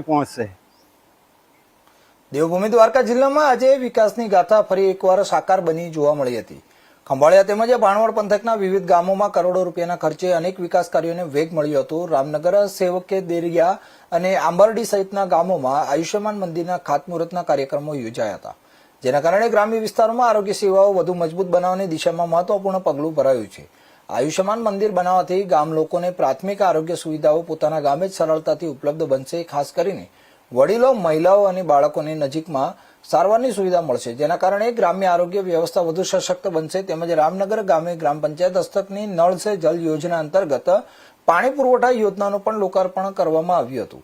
પહોંચશે। દેવભૂમિ દ્વારકા જિલ્લામાં આજે વિકાસની ગાથા ફરી એકવાર સાકાર બની જોવા મળી હતી। ખંભાળિયા તેમજ ભાણવડ પંથકના વિવિધ ગામોમાં કરોડો રૂપિયાના ખર્ચે અનેક વિકાસ કાર્યોને વેગ મળ્યો હતો। રામનગર, સેવકે દેરિયા અને આંબરડી સહિતના ગામોમાં આયુષ્યમાન મંદિરના ખાતમુહૂર્તના કાર્યક્રમો યોજાયા હતા, જેના કારણે ગ્રામ્ય વિસ્તારોમાં આરોગ્ય સેવાઓ વધુ મજબૂત બનાવવાની દિશામાં મહત્વપૂર્ણ પગલું ભરાયું છે। આયુષ્યમાન મંદિર બનાવવાથી ગામ લોકોને પ્રાથમિક આરોગ્ય સુવિધાઓ પોતાના ગામે જ સરળતાથી ઉપલબ્ધ બનશે। ખાસ કરીને વડીલો, મહિલાઓ અને બાળકોને નજીકમાં સારવારની સુવિધા મળશે, જેના કારણે ગ્રામ્ય આરોગ્ય વ્યવસ્થા વધુ સશક્ત બનશે। તેમજ રામનગર ગામે ગ્રામ પંચાયત હસ્તકની નળ સે જલ યોજના અંતર્ગત પાણી પુરવઠા યોજનાનું પણ લોકાર્પણ કરવામાં આવ્યું હતું।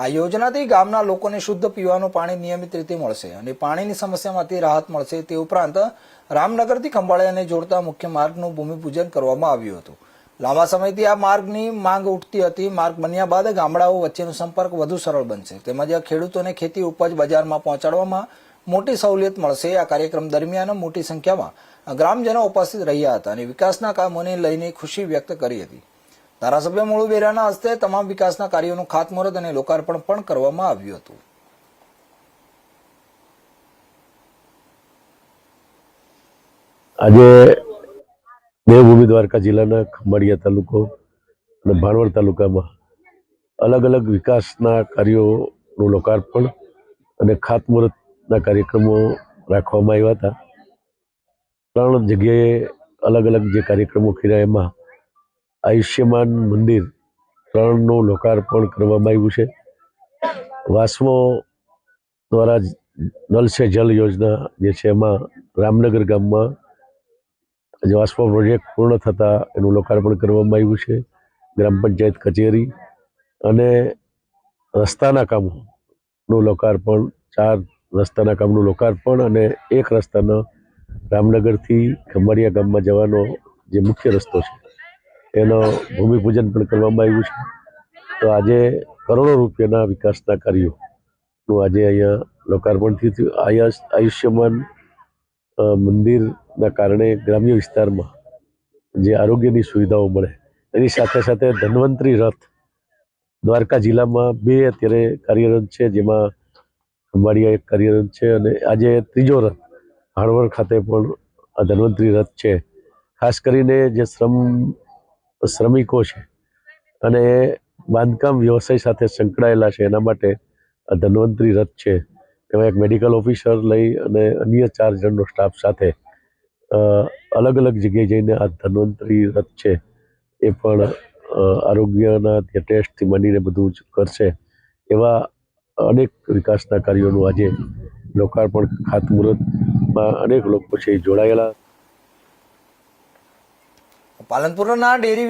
આ યોજનાથી ગામના લોકોને શુદ્ધ પીવાનું પાણી નિયમિત રીતે મળશે અને પાણીની સમસ્યામાંથી રાહત મળશે। તે ઉપરાંત રામનગરથી ખંભાળિયાને જોડતા મુખ્ય માર્ગનું ભૂમિપૂજન કરવામાં આવ્યું હતું। લાંબા સમયથી આ માર્ગની માંગ ઉઠતી હતી। માર્ગ બન્યા બાદ ગામડાઓ વચ્ચેનો સંપર્ક વધુ સરળ બનશે, તેમજ ખેડૂતોને ખેતી ઉપજ બજારમાં પહોંચાડવામાં મોટી સહુલિયત મળશે। આ કાર્યક્રમ દરમિયાન મોટી સંખ્યામાં ગ્રામજનો ઉપસ્થિત રહ્યા હતા અને વિકાસના કામોને લઈને ખુશી વ્યક્ત કરી હતી। ધારાસભ્ય મુળુ બેરાના હસ્તે તમામ વિકાસના કાર્યોનું ખાતમુહૂર્ત અને લોકાર્પણ પણ કરવામાં આવ્યું હતું। આજે દેવભૂમિ દ્વારકા જિલ્લાના ખંભાળિયા તાલુકો અને ભાણવડ તાલુકામાં અલગ અલગ વિકાસના કાર્યોનું લોકાર્પણ અને ખાતમુહૂર્તના કાર્યક્રમો રાખવામાં આવ્યા હતા। 3 જગ્યાએ અલગ અલગ જે કાર્યક્રમો કર્યા એમાં આયુષ્યમાન મંદિર 3નું લોકાર્પણ કરવામાં આવ્યું છે। વાસ્મો દ્વારા નલ સે જલ યોજના જે છે એમાં રામનગર ગામમાં જે વાસ્મો પ્રોજેક્ટ પૂર્ણ થતાં એનું લોકાર્પણ કરવામાં આવ્યું છે। ગ્રામ પંચાયત કચેરી અને રસ્તાના કામોનું લોકાર્પણ, 4 રસ્તાના કામનું લોકાર્પણ અને 1 રસ્તાનો રામનગરથી ખંભાળિયા ગામમાં જવાનો જે મુખ્ય રસ્તો છે એનો ભૂમિપૂજન પણ કરવામાં આવ્યું છે। તો આજે કરોડો રૂપિયાના વિકાસના કાર્યોનું આજે અહીંયા લોકાર્પણ થયું। આયુષ્યમાન મંદિરના કારણે ગ્રામ્ય વિસ્તારમાં જે આરોગ્યની સુવિધાઓ મળે, એની સાથે સાથે ધન્વંતરી રથ દ્વારકા જિલ્લામાં 2 અત્યારે કાર્યરત છે, જેમાં ખંભાળિયા એક કાર્યરત છે અને આજે 3જો રથ ભાણવડ ખાતે પણ આ ધન્વંતરી રથ છે। ખાસ કરીને જે શ્રમિકો છે અને બાંધકામ વ્યવસાય સાથે સંકળાયેલા છે એના માટે આ ધન્વંતરી રથ છે। એમાં એક મેડિકલ ઓફિસર લઈ અને અન્ય 4 જણનો સ્ટાફ સાથે અલગ અલગ જગ્યાએ જઈને આ ધન્વંતરી રથ છે એ પણ આરોગ્યના ટેસ્ટથી માંડીને બધું જ કરશે। એવા અનેક વિકાસના કાર્યોનું આજે લોકાર્પણ ખાતમુહૂર્તમાં અનેક લોકો છે જોડાયેલા। પાલનપુરના ડેરી